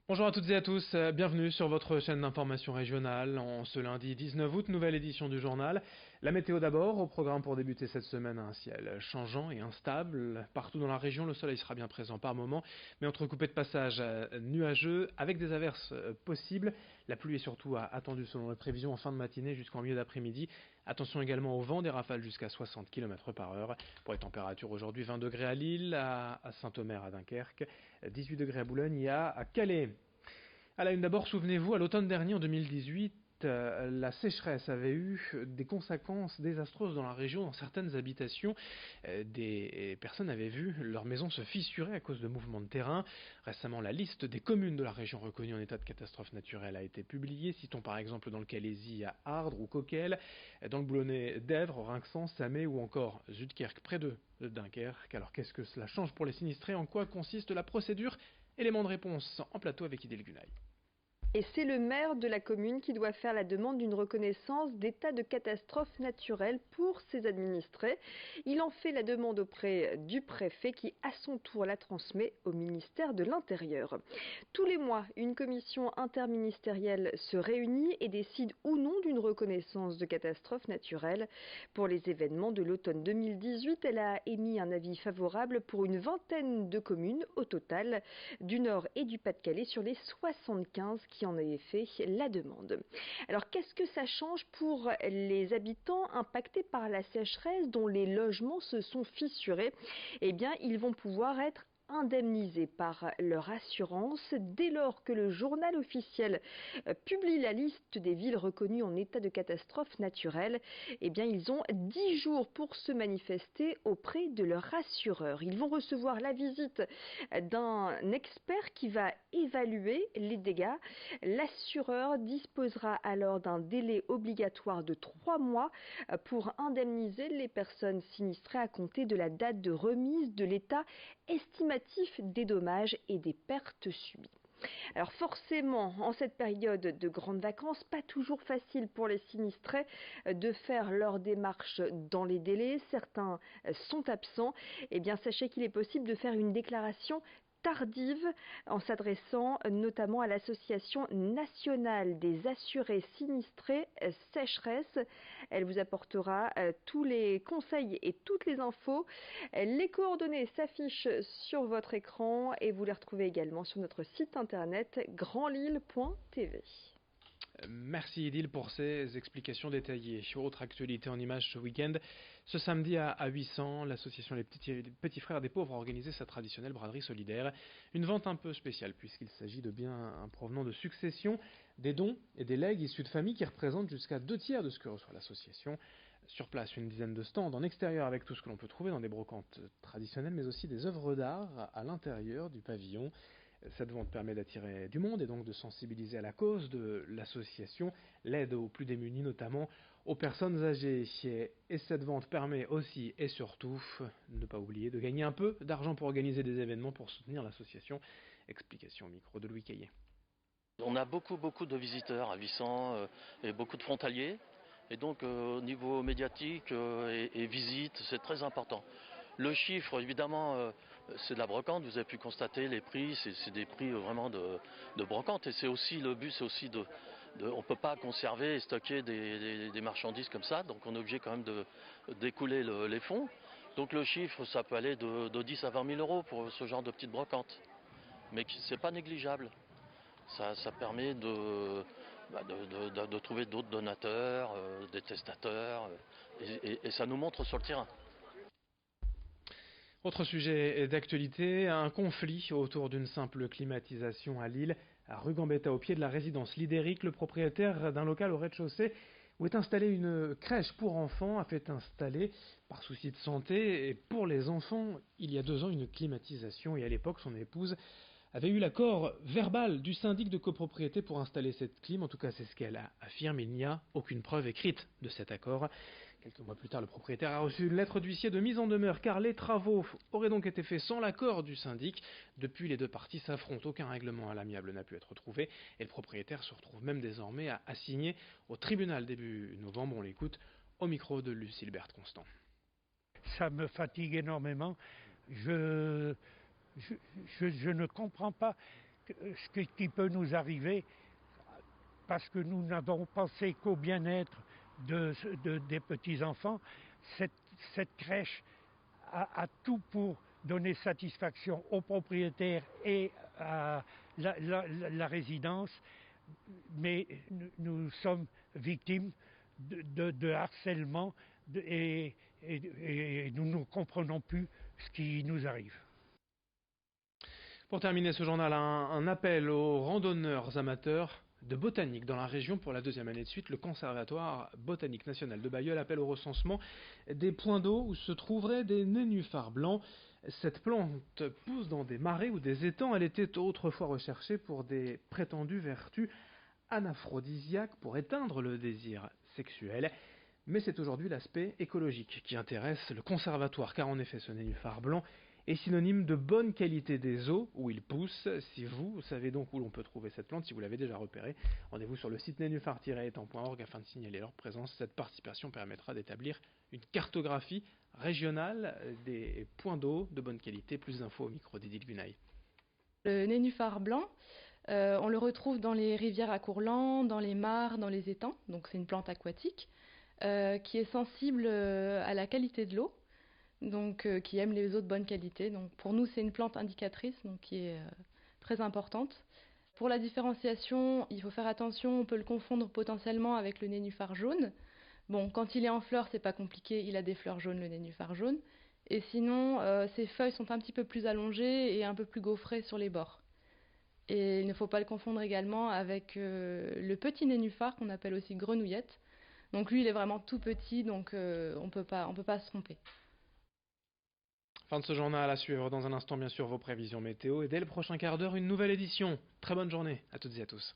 Bonjour à toutes et à tous, bienvenue sur votre chaîne d'information régionale. En ce lundi 19 août, nouvelle édition du journal. La météo d'abord, au programme pour débuter cette semaine, un ciel changeant et instable. Partout dans la région, le soleil sera bien présent par moment, mais entrecoupé de passages nuageux avec des averses possibles. La pluie est surtout attendue selon les prévisions en fin de matinée jusqu'en milieu d'après-midi. Attention également au vent, des rafales jusqu'à 60 km/h. Pour les températures aujourd'hui, 20 degrés à Lille, à Saint-Omer, à Dunkerque, 18 degrés à Boulogne et à Calais. À la une d'abord, souvenez-vous, à l'automne dernier, en 2018, la sécheresse avait eu des conséquences désastreuses dans la région, dans certaines habitations. Des personnes avaient vu leur maison se fissurer à cause de mouvements de terrain. Récemment, la liste des communes de la région reconnues en état de catastrophe naturelle a été publiée. Citons par exemple dans le Calaisis à Ardres ou Coquelles, dans le Boulonnais d'Èvres, Rinxan, Samé ou encore Zuidkerk près de Dunkerque. Alors qu'est-ce que cela change pour les sinistrés? En quoi consiste la procédure? Élément de réponse en plateau avec Idil Gunaï. Et c'est le maire de la commune qui doit faire la demande d'une reconnaissance d'état de catastrophe naturelle pour ses administrés. Il en fait la demande auprès du préfet qui, à son tour, la transmet au ministère de l'Intérieur. Tous les mois, une commission interministérielle se réunit et décide ou non d'une reconnaissance de catastrophe naturelle. Pour les événements de l'automne 2018, elle a émis un avis favorable pour une vingtaine de communes au total, du Nord et du Pas-de-Calais sur les 75 qui en avaient fait la demande. Alors qu'est-ce que ça change pour les habitants impactés par la sécheresse dont les logements se sont fissurés? Eh bien, ils vont pouvoir être indemnisés par leur assurance dès lors que le journal officiel publie la liste des villes reconnues en état de catastrophe naturelle. Eh bien, ils ont 10 jours pour se manifester auprès de leur assureur. Ils vont recevoir la visite d'un expert qui va évaluer les dégâts. L'assureur disposera alors d'un délai obligatoire de 3 mois pour indemniser les personnes sinistrées à compter de la date de remise de l'état estimatif des dommages et des pertes subies. Alors forcément, en cette période de grandes vacances, pas toujours facile pour les sinistrés de faire leur démarche dans les délais. Certains sont absents. Eh bien, sachez qu'il est possible de faire une déclaration tardive en s'adressant notamment à l'Association nationale des assurés sinistrés sécheresse. Elle vous apportera tous les conseils et toutes les infos. Les coordonnées s'affichent sur votre écran et vous les retrouvez également sur notre site internet grandlille.tv. Merci Idil pour ces explications détaillées. Autre actualité en images ce week-end, ce samedi à 800, l'association Les Petits Frères des Pauvres a organisé sa traditionnelle braderie solidaire. Une vente un peu spéciale puisqu'il s'agit de biens provenant de successions, des dons et des legs issus de familles qui représentent jusqu'à 2/3 de ce que reçoit l'association. Sur place, une dizaine de stands en extérieur avec tout ce que l'on peut trouver dans des brocantes traditionnelles mais aussi des œuvres d'art à l'intérieur du pavillon. Cette vente permet d'attirer du monde et donc de sensibiliser à la cause de l'association, l'aide aux plus démunis, notamment aux personnes âgées. Et cette vente permet aussi et surtout, ne pas oublier, de gagner un peu d'argent pour organiser des événements pour soutenir l'association. Explication au micro de Louis Caillet. On a beaucoup de visiteurs à Vissant et beaucoup de frontaliers. Et donc au niveau médiatique et visite, c'est très important. Le chiffre, évidemment, c'est de la brocante. Vous avez pu constater les prix, c'est des prix vraiment de brocante. Et c'est aussi le but, c'est aussi on ne peut pas conserver et stocker des marchandises comme ça. Donc on est obligé quand même d'écouler les fonds. Donc le chiffre, ça peut aller de 10 à 20 000 euros pour ce genre de petite brocante. Mais c'est pas négligeable. Ça permet de trouver d'autres donateurs, des testateurs, et ça nous montre sur le terrain. Autre sujet d'actualité, un conflit autour d'une simple climatisation à Lille. À rue Gambetta, au pied de la résidence Lidéric, le propriétaire d'un local au rez-de-chaussée où est installée une crèche pour enfants a fait installer, par souci de santé, et pour les enfants, il y a 2 ans, une climatisation. Et à l'époque, son épouse avait eu l'accord verbal du syndic de copropriété pour installer cette clim. En tout cas, c'est ce qu'elle affirme. Il n'y a aucune preuve écrite de cet accord. Quelques mois plus tard, le propriétaire a reçu une lettre d'huissier de mise en demeure car les travaux auraient donc été faits sans l'accord du syndic. Depuis, les 2 parties s'affrontent. Aucun règlement à l'amiable n'a pu être trouvé et le propriétaire se retrouve même désormais à signer au tribunal début novembre. On l'écoute au micro de Lucille-Berthe Constant. Ça me fatigue énormément. Je ne comprends pas ce qui peut nous arriver, parce que nous n'avons pensé qu'au bien-être des petits-enfants. Cette crèche a tout pour donner satisfaction aux propriétaires et à la résidence, mais nous sommes victimes de harcèlement et nous ne comprenons plus ce qui nous arrive. Pour terminer ce journal, un appel aux randonneurs amateurs de botanique dans la région pour la deuxième année de suite. Le Conservatoire botanique national de Bailleul appelle au recensement des points d'eau où se trouveraient des nénuphars blancs. Cette plante pousse dans des marais ou des étangs. Elle était autrefois recherchée pour des prétendues vertus anaphrodisiaques pour éteindre le désir sexuel. Mais c'est aujourd'hui l'aspect écologique qui intéresse le Conservatoire, car en effet ce nénuphar blanc est synonyme de bonne qualité des eaux où il pousse. Si vous savez donc où l'on peut trouver cette plante, si vous l'avez déjà repérée, rendez-vous sur le site nénuphar-étang.org afin de signaler leur présence. Cette participation permettra d'établir une cartographie régionale des points d'eau de bonne qualité. Plus d'infos au micro d'Edith Gunaï. Le nénuphar blanc, on le retrouve dans les rivières à courlant, dans les mares, dans les étangs. Donc c'est une plante aquatique qui est sensible à la qualité de l'eau. Donc qui aime les eaux de bonne qualité. Donc pour nous, c'est une plante indicatrice, donc qui est très importante. Pour la différenciation, il faut faire attention, on peut le confondre potentiellement avec le nénuphar jaune. Bon, quand il est en fleurs, c'est pas compliqué, il a des fleurs jaunes, le nénuphar jaune. Et sinon, ses feuilles sont un petit peu plus allongées et un peu plus gaufrées sur les bords. Et il ne faut pas le confondre également avec le petit nénuphar qu'on appelle aussi grenouillette. Donc lui, il est vraiment tout petit, donc on peut pas se tromper. Fin de ce journal, à suivre dans un instant bien sûr vos prévisions météo et dès le prochain quart d'heure une nouvelle édition. Très bonne journée à toutes et à tous.